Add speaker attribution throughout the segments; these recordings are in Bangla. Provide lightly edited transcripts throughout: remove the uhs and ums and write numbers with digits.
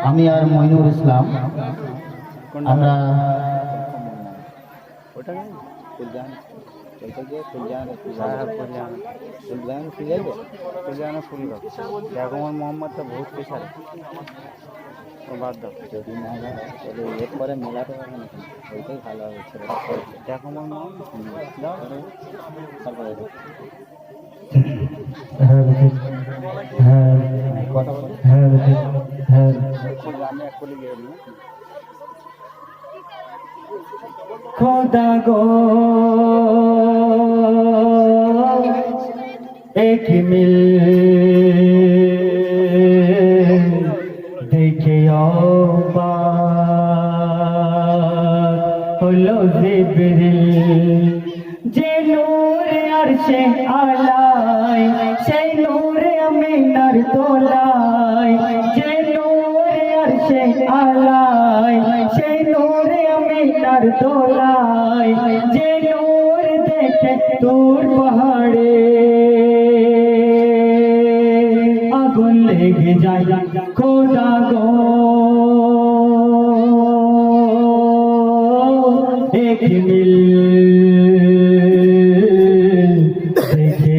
Speaker 1: আমি আর মইনুর ইসলাম আমরা
Speaker 2: মোহাম্মদ তো বহুত পেশার বাদ দাও যদি না এর পরে মেলাতে পারবে না ওইটাই ভালো হবে দেখো আমার
Speaker 3: খোদা গো এক মিল দেখে হলো জিবরিল যে নূরে আরশে আলাই সেই নূরে আমিনার দোলাই যে নূরে আরশে আলাই সেই নূরে আমিনার দোলাই যে নূর দেখে তোর পাহাড়ে আগুন লেগে যায় খোদা গো এক মিল দেখে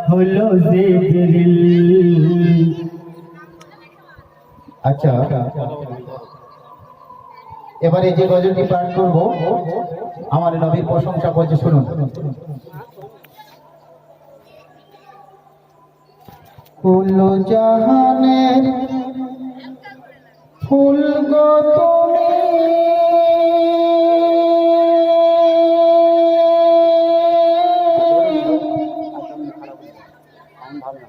Speaker 3: হলো জিবরিল।
Speaker 1: আচ্ছা এবারে যে গজলটি পাঠ করব আমার নবীর প্রশংসা করছে, শুনুন। ফুল জাহানের ফুল গো তুমি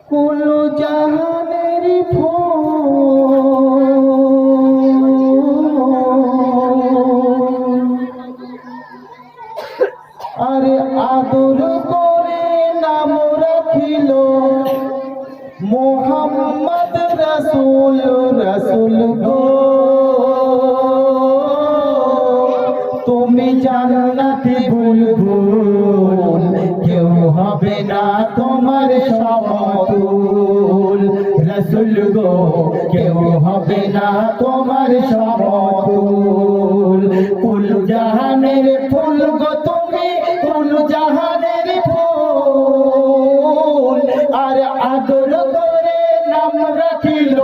Speaker 1: ফুল জাহানের ফুল আরে আদর করে নাম রাখিল মোহাম্মদ রাসূল রাসূল গো তুমি জান্নাতে বুলবুল কেউ হবে না তোমার সমতুল রাসূল গো কেউ হবে না তোমার সমতুল কুল জাহানের ফুল গো তুমি কুল জাহানের ফুল আর আদর করে নাম রাখিল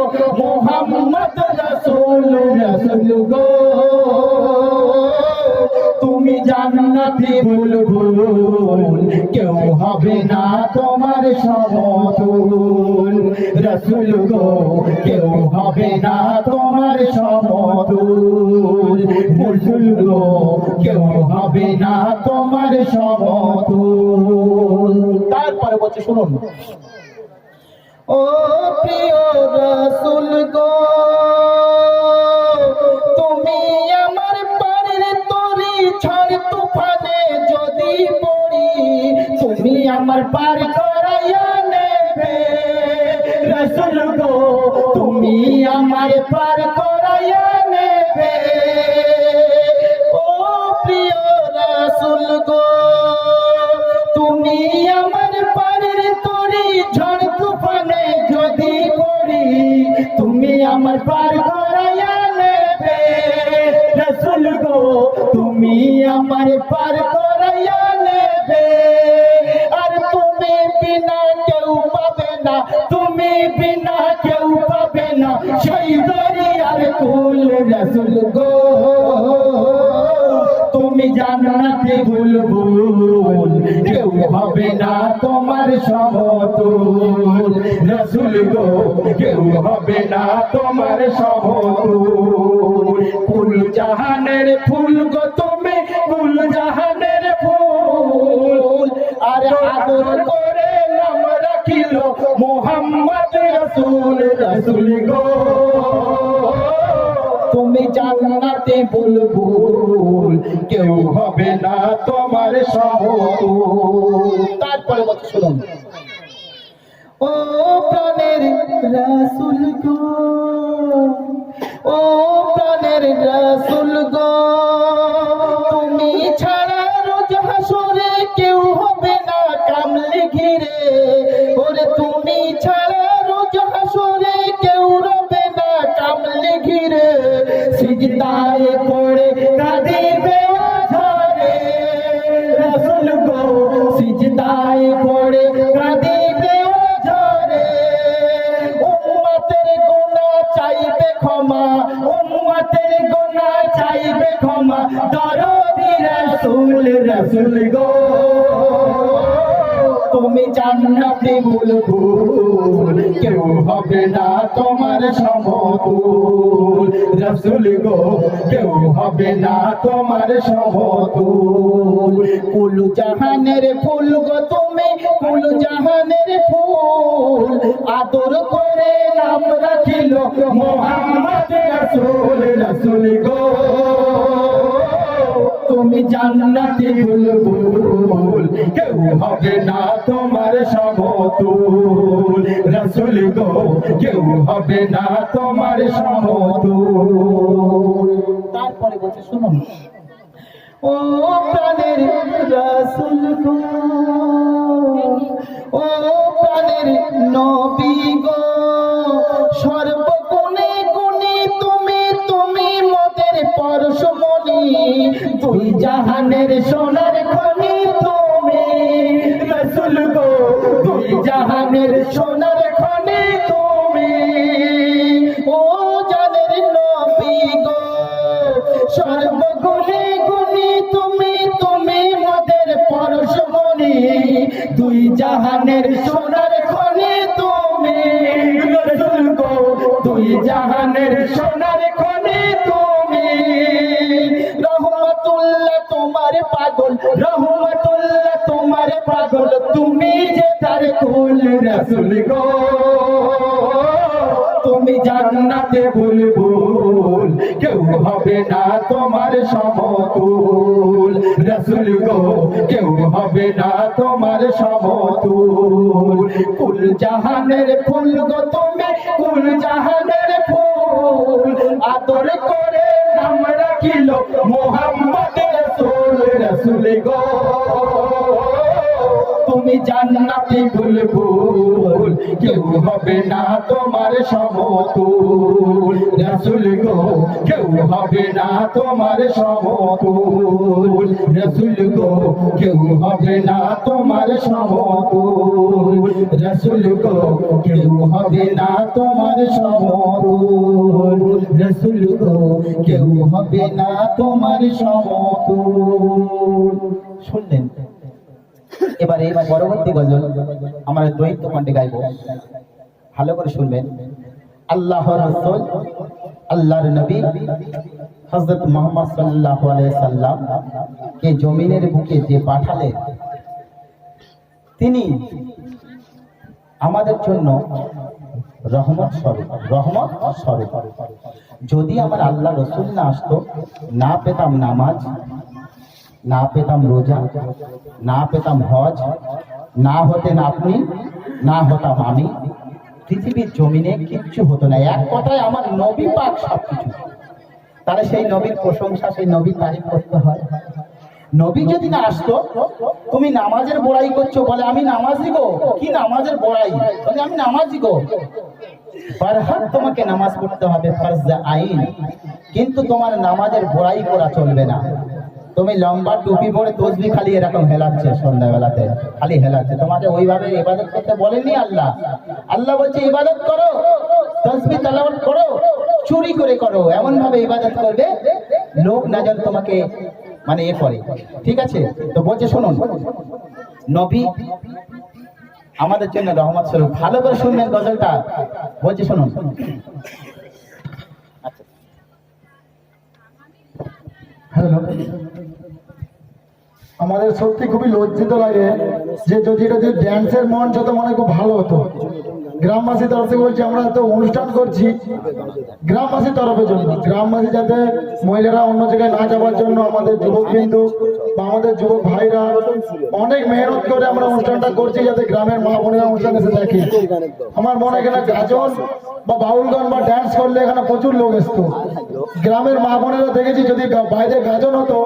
Speaker 1: মোহাম্মদ রাসূল রাসূল গো তুমি জান্নাতে বুলবুল কেউ হবে না তোমার সমতুল রাসূল গো কেউ হবে না তোমার সমতুল রাসূল গো কেউ হবে না তোমার সমতুল। তারপরে বলছে শুনুন, ও প্রিয় রাসূল গো তুমি আমার পারের তরি ঝড় তুফানে যদি পড়ি তুমি আমার পার করাইয়া নেবে রাসূল গো তুমি আমার পার করাইয়া নেবে ও প্রিয় রাসূল গো তুমি আমার পারের তরি ঝড় তুফানে যদি পড়ি তুমি আমার পার করাইয়া নেবে রাসূল গো তুমি আমার পার করাইয়া নেবে আর তুমি বিনা কেউ পাবে না তুমি বিনা কেউ পাবে না সেই দরিয়ার কুল রাসূল গো তুমি জান্নাতে বুলবুল কেউ হবে না তোমার সমতুল রাসূল গো কেউ হবে না তোমার সমতুল ফুল জাহানের ফুল গো তুমি ফুল জাহানের ফুল আর আদর করে নাম রাখিল মোহাম্মদ রাসূল রাসূল গো তুমি জান্নাতে বুলবুল কেউ হবে না তোমার সমতুল। তারপরে বলতে শুনুন, ও প্রাণের রাসূল গো ও প্রাণের রাসূল গো তুমি ছাড়া রোজ হাসরে কেউ হবে না কামলি ঘিরে ওরে তুমি ছাড়া
Speaker 3: সিজদায় পড়ে কাঁদিবে ঝরে রাসূল গো সিজদায় পড়ে কাঁদিবে ঝরে উম্মতের গুনাহ চাইবে ক্ষমা উম্মতের গুনাহ চাইবে ক্ষমা দরদি রাসূল রাসূল গো তুমি জান্নাতে বুলবুল কেউ হবে না তোমার সমতুল রাসূল গো কেউ হবে না তোমার সমতুল কুল জাহানের ফুল গো তুমি কুল জাহানের ফুল আদর করে নাম রাখিল মুহাম্মদ রাসূল রাসূল গো তুমি জান্নাতে বুলবুল কেউ হবে না তোমার সমতুল রাসূল গো কেউ হবে না তোমার সমতুল তারপরে বলছে শুনুন ও প্রাণের রাসূল গো ও প্রাণের নবী গো সর্বগুণে গুণী তুমি তুমি মোদের পরশমণি দুই জাহানের সোনার খনি তুমি রাসূল গো দুই জাহানের সোনার খনি তুমি ও জানের নবী গো সর্বগুণে গুণী তুমি তুমি মোদের পরশমণি দুই জাহানের সোনার খনি তুমি রাসূল গো দুই জাহানের সোনার খনি তুমি রহমতুল্লাহ তোমার পাগল রহমতুল্লাহ তোমার পাগল তুমি যে তার কুল রাসূল গো তুমি জান্নাতে বুলবুল কেউ হবে না তোমার সমতুল রাসূল গো কেউ হবে না তোমার সমতুল কুল জাহানের ফুল গো তুমি কুল জাহানের ফুল আদর করে নাম রাখিল মুহাম্মদ রাসূল রাসূল গো তুমি জান্নাতে বুলবুল কেউ হবে না তোমার সমতুল রাসূল গো কেউ হবে না তোমার সমতুল রাসূল গো কেউ হবে না তোমার সমতুল রাসূল গো কেউ হবে না তোমার সমতুল রাসূল গো কেউ হবে না তোমার সমতুল শুনলেন এবারে পরবর্তী গজল আমরা দ্বৈত কণ্ঠে গাইব ভালো করে শুনবেন আল্লাহর রাসূল আল্লাহর নবী হযরত মুহাম্মদ সাল্লাল্লাহু আলাইহি সাল্লাম কে জমিনের বুকে যে পাঠালেন তিনি আমাদের জন্য রহমত স্বরূপ যদি আমার আল্লাহ রাসূল না আসতো না পেতাম নামাজ না পেতাম রোজা না পেতাম হজ না হতেন আপনি না হতাম আমি পৃথিবীর জমিনে কিচ্ছু হতো না এক কথায় আমার নবী পাক সবকিছু তাহলে সেই নবীর প্রশংসা সেই নবীর তারিফ করতে হয় নবী যদি না আসতো তুমি নামাজের বড়াই করছো বলে আমি নামাজি গো কি নামাজের বড়াই বলে আমি নামাজি গো বারহাত তোমাকে নামাজ পড়তে হবে ফরজ আইন কিন্তু তোমার নামাজের বড়াই করা চলবে না তুমি লম্বা টুপি পরে তসবি খালি এরকম হেলাচ্ছে সন্ধ্যাবেলাতে খালি হেলাচ্ছে তোমাকে ওইভাবে ইবাদত করতে বলেনি আল্লাহ আল্লাহ বলছে ইবাদত করো তসবি তেলাওয়াত করো চুরি করে করো এমন ভাবে ইবাদত করবে লোক না যেন তোমাকে মানে এ করে ঠিক আছে তো বলছে শুনুন নবী আমাদের জন্য রহমত স্বরূপ ভালো করে শুনবেন গজলটা বলছে শুনুন
Speaker 4: হ্যালো আমাদের সত্যি খুবই লজ্জিত লাগে যে যদি এটা যদি ড্যান্সের মঞ্চ তো মনে খুব ভালো হতো গ্রামবাসী তরফে বলছি আমরা তো অনুষ্ঠান করছি গ্রামবাসীর তরফের জন্য গ্রামবাসী যাতে মহিলারা অন্য জায়গায় না যাওয়ার জন্য আমাদের যুবকবৃন্দু বা আমাদের যুবক ভাইরা অনেক মেহনত করে আমরা অনুষ্ঠানটা করছি যাতে গ্রামের মা বোনেরা অনুষ্ঠান এসে দেখে আমার মনে হয় এখানে গাজন বা বাউল গান বা ড্যান্স করলে এখানে প্রচুর লোক আসতো গ্রামের মা বোনেরা দেখেছি যদি বাইরে গাজন হতো